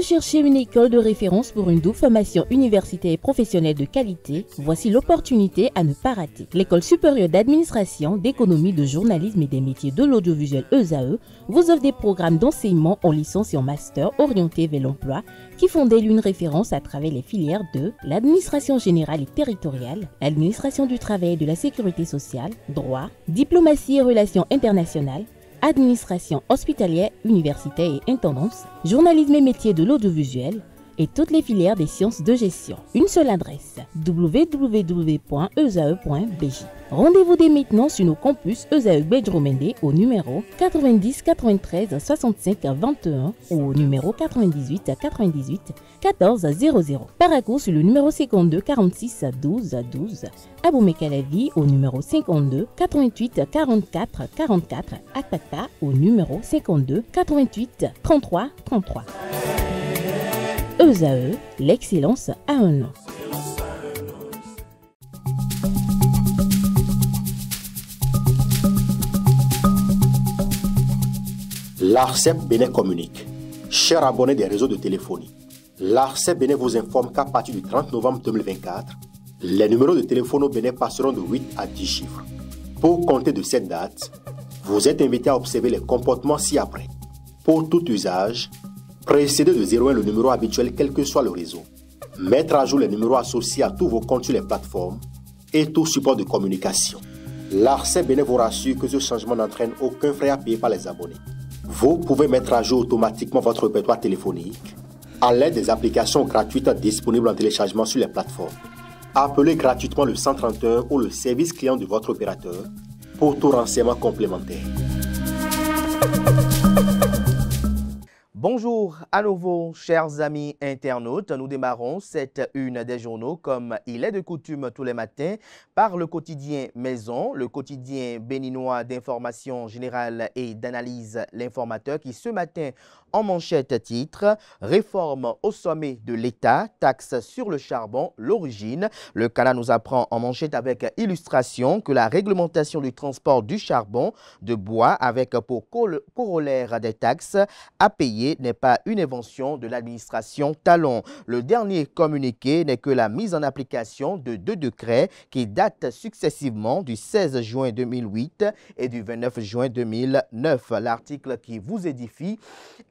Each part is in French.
cherchez une école de référence pour une double formation universitaire et professionnelle de qualité? Voici l'opportunité à ne pas rater. L'École supérieure d'administration, d'économie, de journalisme et des métiers de l'audiovisuel ESAE vous offre des programmes d'enseignement en licence et en master orientés vers l'emploi qui font d'elle une référence à travers les filières de l'administration générale et territoriale, l'administration du travail et de la sécurité sociale, droit, diplomatie et relations internationales, administration hospitalière, universitaire et intendance, journalisme et métiers de l'audiovisuel et toutes les filières des sciences de gestion. Une seule adresse, www.esae.bj. Rendez-vous dès maintenant sur nos campus ESAE Bedjromende au numéro 90 93 65 21 ou au numéro 98 98 14 00. Parakou sur le numéro 52 46 12 12. Aboumé-Calavi au numéro 52 88 44 44. Akpata au numéro 52 88 33 33. ESAE, l'excellence a un nom. L'ARCEP Bénin communique. Chers abonnés des réseaux de téléphonie, l'ARCEP Bénin vous informe qu'à partir du 30 novembre 2024, les numéros de téléphone au Bénin passeront de 8 à 10 chiffres. Pour compter de cette date, vous êtes invité à observer les comportements ci-après. Pour tout usage, précédez de 01 le numéro habituel quel que soit le réseau. Mettre à jour les numéros associés à tous vos comptes sur les plateformes et tout support de communication. L'ARCEP Bénin vous rassure que ce changement n'entraîne aucun frais à payer par les abonnés. Vous pouvez mettre à jour automatiquement votre répertoire téléphonique à l'aide des applications gratuites disponibles en téléchargement sur les plateformes. Appelez gratuitement le 131 ou le service client de votre opérateur pour tout renseignement complémentaire. Bonjour à nouveau, chers amis internautes. Nous démarrons cette une des journaux comme il est de coutume tous les matins par le quotidien Maison, le quotidien béninois d'information générale et d'analyse L'Informateur qui ce matin en manchette titre « Réforme au sommet de l'État, taxe sur le charbon, l'origine ». Le Canard nous apprend en manchette avec illustration que la réglementation du transport du charbon de bois avec pour corollaire des taxes à payer n'est pas une invention de l'administration Talon. Le dernier communiqué n'est que la mise en application de deux décrets qui datent successivement du 16 juin 2008 et du 29 juin 2009. L'article qui vous édifie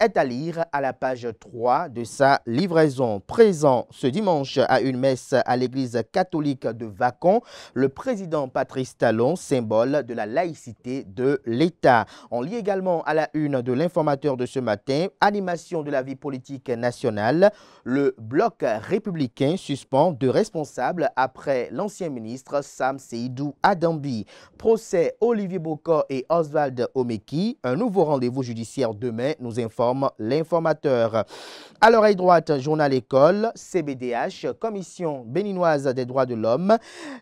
est à lire à la page 3 de sa livraison. Présent ce dimanche à une messe à l'église catholique de Vacon, le président Patrice Talon, symbole de la laïcité de l'État. On lit également à la une de l'Informateur de ce matin, animation de la vie politique nationale, le bloc républicain suspend deux responsables après l'ancien ministre Sam Seydou Adambi. Procès Olivier Bocor et Oswald Omeki, un nouveau rendez-vous judiciaire demain, nous informe l'Informateur. À l'oreille droite, journal école, CBDH, Commission béninoise des droits de l'homme,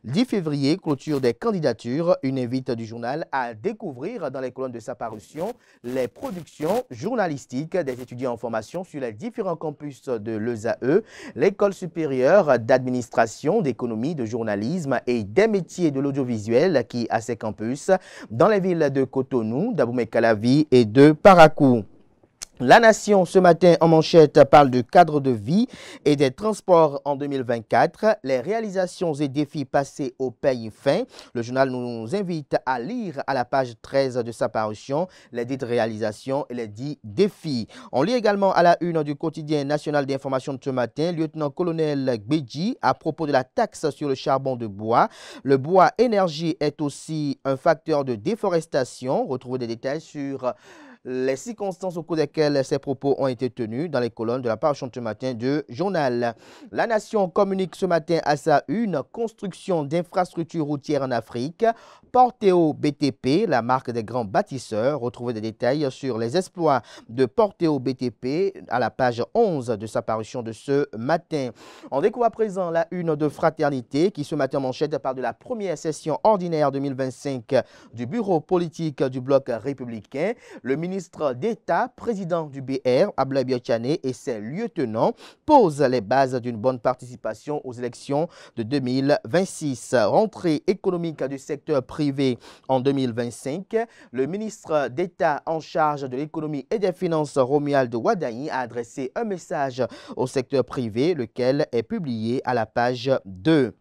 10 février, clôture des candidatures, une invite du journal à découvrir dans les colonnes de sa parution les productions journalistiques des étudiants en formation sur les différents campus de l'ESAE, l'école supérieure d'administration, d'économie, de journalisme et des métiers de l'audiovisuel qui a ses campus dans les villes de Cotonou, d'Abomey-Calavi et de Parakou. La Nation, ce matin, en manchette, parle du cadre de vie et des transports en 2024, les réalisations et défis passés au pays fin. Le journal nous invite à lire à la page 13 de sa parution les dites réalisations et les dits défis. On lit également à la une du quotidien national d'information de ce matin, lieutenant-colonel Gbedji, à propos de la taxe sur le charbon de bois. Le bois énergie est aussi un facteur de déforestation. Retrouvez des détails sur les circonstances au cours desquelles ces propos ont été tenus dans les colonnes de la parution de ce matin du journal. La Nation communique ce matin à sa une construction d'infrastructures routières en Afrique. Porteo BTP, la marque des grands bâtisseurs. Retrouvez des détails sur les exploits de Porteo BTP à la page 11 de sa parution de ce matin. On découvre à présent la une de Fraternité qui ce matin manchette parle de la première session ordinaire 2025 du bureau politique du bloc républicain. Le ministre ministre d'État, président du BR, Abdoulaye Biotchane, et ses lieutenants posent les bases d'une bonne participation aux élections de 2026. Rentrée économique du secteur privé en 2025. Le ministre d'État en charge de l'économie et des finances, Romuald Wadayi, a adressé un message au secteur privé, lequel est publié à la page 2.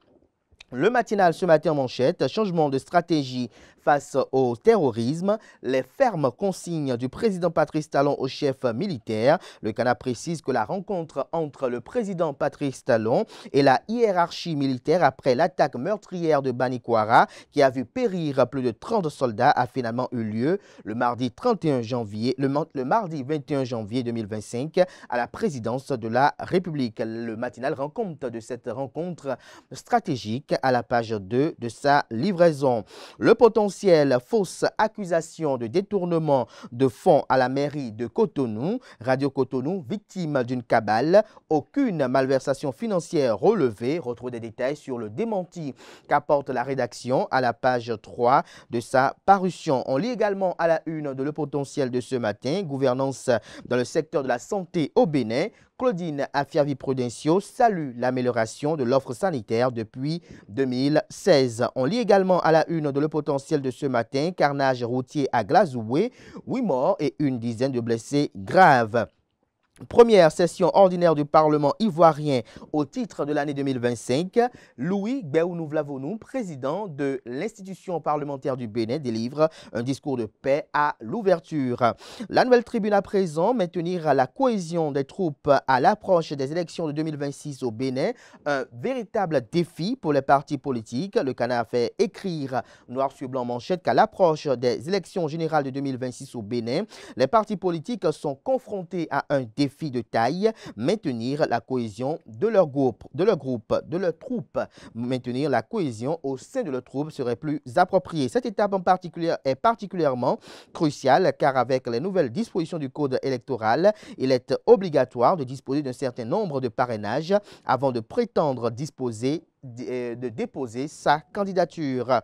Le matinal ce matin en manchette, changement de stratégie face au terrorisme, les fermes consignes du président Patrice Talon au chef militaire. Le Canard précise que la rencontre entre le président Patrice Talon et la hiérarchie militaire après l'attaque meurtrière de Banikwara, qui a vu périr plus de 30 soldats, a finalement eu lieu le mardi 21 janvier, le mardi 21 janvier 2025 à la présidence de la République. Le matinal rend compte de cette rencontre stratégique à la page 2 de sa livraison. Le potentiel fausse accusation de détournement de fonds à la mairie de Cotonou. Radio Cotonou, victime d'une cabale. Aucune malversation financière relevée. Retrouvez des détails sur le démenti qu'apporte la rédaction à la page 3 de sa parution. On lit également à la une de Le Potentiel de ce matin, gouvernance dans le secteur de la santé au Bénin. Claudine Afiavi-Prudencio salue l'amélioration de l'offre sanitaire depuis 2016. On lit également à la une de Le Potentiel de ce matin, carnage routier à Glazoué, 8 morts et une dizaine de blessés graves. Première session ordinaire du Parlement ivoirien au titre de l'année 2025. Louis Béounou-Vlavonou, président de l'institution parlementaire du Bénin, délivre un discours de paix à l'ouverture. La nouvelle tribune à présent, maintenir la cohésion des troupes à l'approche des élections de 2026 au Bénin, un véritable défi pour les partis politiques. Le Canard fait écrire noir sur blanc manchette qu'à l'approche des élections générales de 2026 au Bénin, les partis politiques sont confrontés à un défi de taille, maintenir la cohésion de leur troupe. Maintenir la cohésion au sein de leur troupe serait plus approprié. Cette étape en particulier est particulièrement cruciale car avec les nouvelles dispositions du code électoral, il est obligatoire de disposer d'un certain nombre de parrainages avant de prétendre de déposer sa candidature.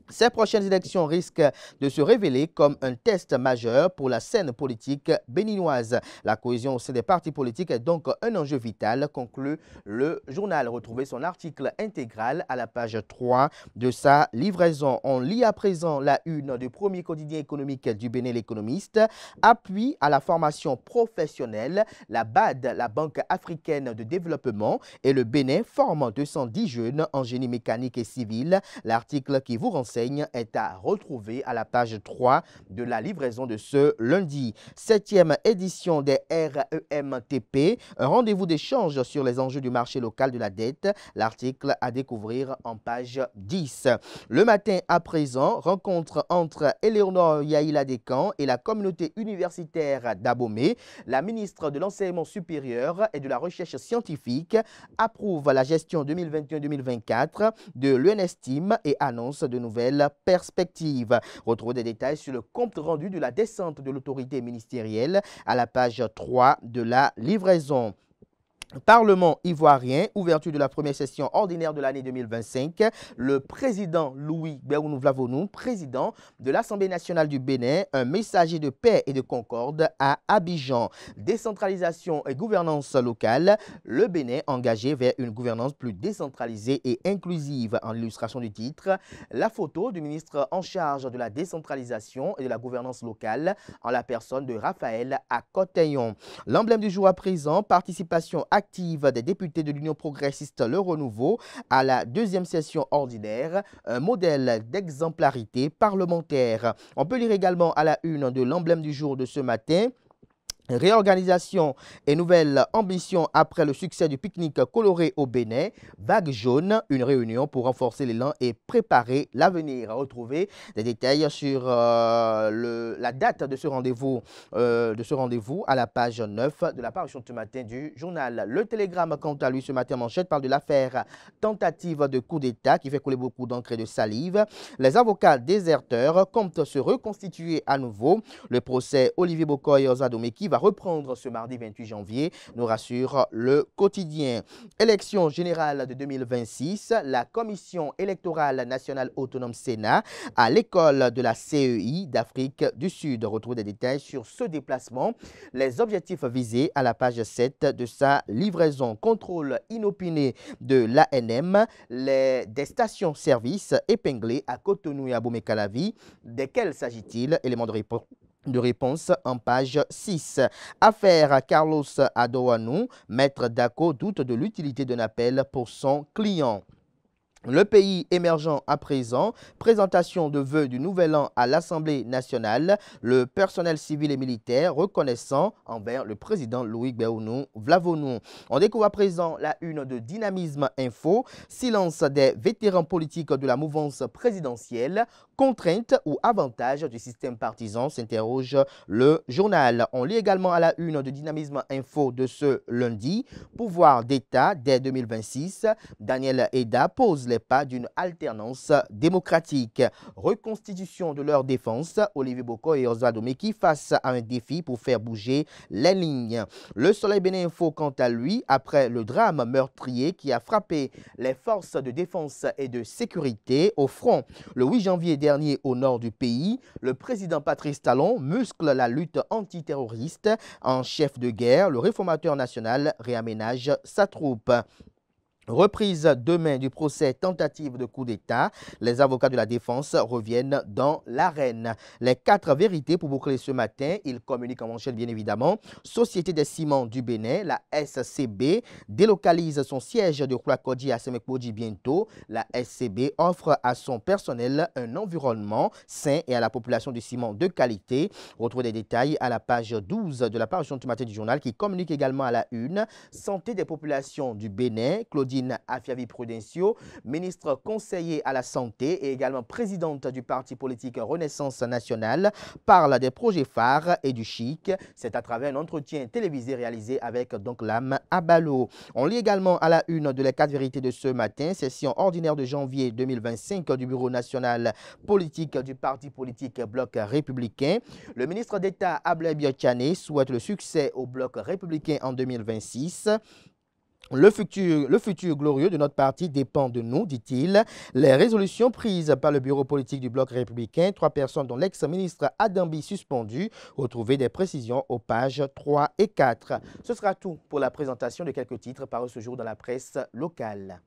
Ces prochaines élections risquent de se révéler comme un test majeur pour la scène politique béninoise. La cohésion au sein des partis politiques est donc un enjeu vital, conclut le journal. Retrouvez son article intégral à la page 3 de sa livraison. On lit à présent la une du premier quotidien économique du Bénin, l'Économiste. Appui à la formation professionnelle, la BAD, la Banque africaine de développement, et le Bénin forment 210 jeunes en génie mécanique et civil. L'article qui vous renseigne est à retrouver à la page 3 de la livraison de ce lundi. 7e édition des REMTP, un rendez-vous d'échange sur les enjeux du marché local de la dette. L'article à découvrir en page 10. Le matin à présent, rencontre entre Éléonore Yaïla Descamps et la communauté universitaire d'Abomey. La ministre de l'Enseignement supérieur et de la Recherche scientifique approuve la gestion 2021-2024 de l'UNESTIM et annonce de nouvelles perspectives. Retrouvez des détails sur le compte rendu de la descente de l'autorité ministérielle à la page 3 de la livraison. Parlement ivoirien, ouverture de la première session ordinaire de l'année 2025. Le président Louis Béounou-Vlavonou, président de l'Assemblée nationale du Bénin, un messager de paix et de concorde à Abidjan. Décentralisation et gouvernance locale, le Bénin engagé vers une gouvernance plus décentralisée et inclusive. En illustration du titre, la photo du ministre en charge de la décentralisation et de la gouvernance locale en la personne de Raphaël Akoteyon. L'emblème du jour à présent, participation active des députés de l'Union progressiste Le Renouveau à la deuxième session ordinaire, un modèle d'exemplarité parlementaire. On peut lire également à la une de l'emblème du jour de ce matin: réorganisation et nouvelle ambition après le succès du pique-nique coloré au Bénin. Vague jaune, une réunion pour renforcer l'élan et préparer l'avenir. À retrouver des détails sur la date de ce rendez-vous à la page 9 de la parution de ce matin du journal. Le Télégramme, quant à lui, ce matin manchette, parle de l'affaire tentative de coup d'État qui fait couler beaucoup d'encre et de salive. Les avocats déserteurs comptent se reconstituer à nouveau. Le procès Olivier Bokoy Ozadomé qui va va reprendre ce mardi 28 janvier, nous rassure le quotidien. Élection générale de 2026, la Commission électorale nationale autonome Sénat à l'école de la CEI d'Afrique du Sud. Retrouvez des détails sur ce déplacement. Les objectifs visés à la page 7 de sa livraison. Contrôle inopiné de l'ANM, des stations-service épinglées à Cotonou et à Bomé-Calavi. Desquelles s'agit-il? Élément de réponse en page 6. Affaire Carlos Adoanou, maître Dako doute de l'utilité d'un appel pour son client. Le pays émergent à présent, présentation de vœux du Nouvel An à l'Assemblée nationale, le personnel civil et militaire reconnaissant envers le président Louis Béounou Vlavonou. On découvre à présent la une de Dynamisme Info, silence des vétérans politiques de la mouvance présidentielle, contrainte ou avantage du système partisan, s'interroge le journal. On lit également à la une de Dynamisme Info de ce lundi, pouvoir d'État dès 2026, Daniel Eda pose les pas d'une alternance démocratique. Reconstitution de leur défense, Olivier Boko et Osvaldo Meki face à un défi pour faire bouger les lignes. Le Soleil Bénin Info, quant à lui, après le drame meurtrier qui a frappé les forces de défense et de sécurité au front le 8 janvier dernier au nord du pays, le président Patrice Talon muscle la lutte antiterroriste. En chef de guerre, le réformateur national réaménage sa troupe. Reprise demain du procès tentative de coup d'État. Les avocats de la défense reviennent dans l'arène. Les 4 vérités pour boucler ce matin. Ils communiquent en manchette bien évidemment. Société des ciments du Bénin, la SCB, délocalise son siège de Kwakodi à Semekpodi bientôt. La SCB offre à son personnel un environnement sain et à la population du ciment de qualité. Retrouvez des détails à la page 12 de la parution du matin du journal qui communique également à la une. Santé des populations du Bénin, Claudine Afiavi Prudencio, ministre conseiller à la santé et également présidente du parti politique Renaissance nationale, parle des projets phares et du chic. C'est à travers un entretien télévisé réalisé avec donc l'âme Abalo. On lit également à la une de les 4 vérités de ce matin, session ordinaire de janvier 2025 du Bureau national politique du parti politique Bloc républicain. Le ministre d'État Ablaye Biotchane souhaite le succès au Bloc républicain en 2026. Le futur glorieux de notre parti dépend de nous, dit-il. Les résolutions prises par le bureau politique du Bloc républicain, 3 personnes dont l'ex-ministre Adambi suspendu, retrouvez des précisions aux pages 3 et 4. Ce sera tout pour la présentation de quelques titres parus ce jour dans la presse locale.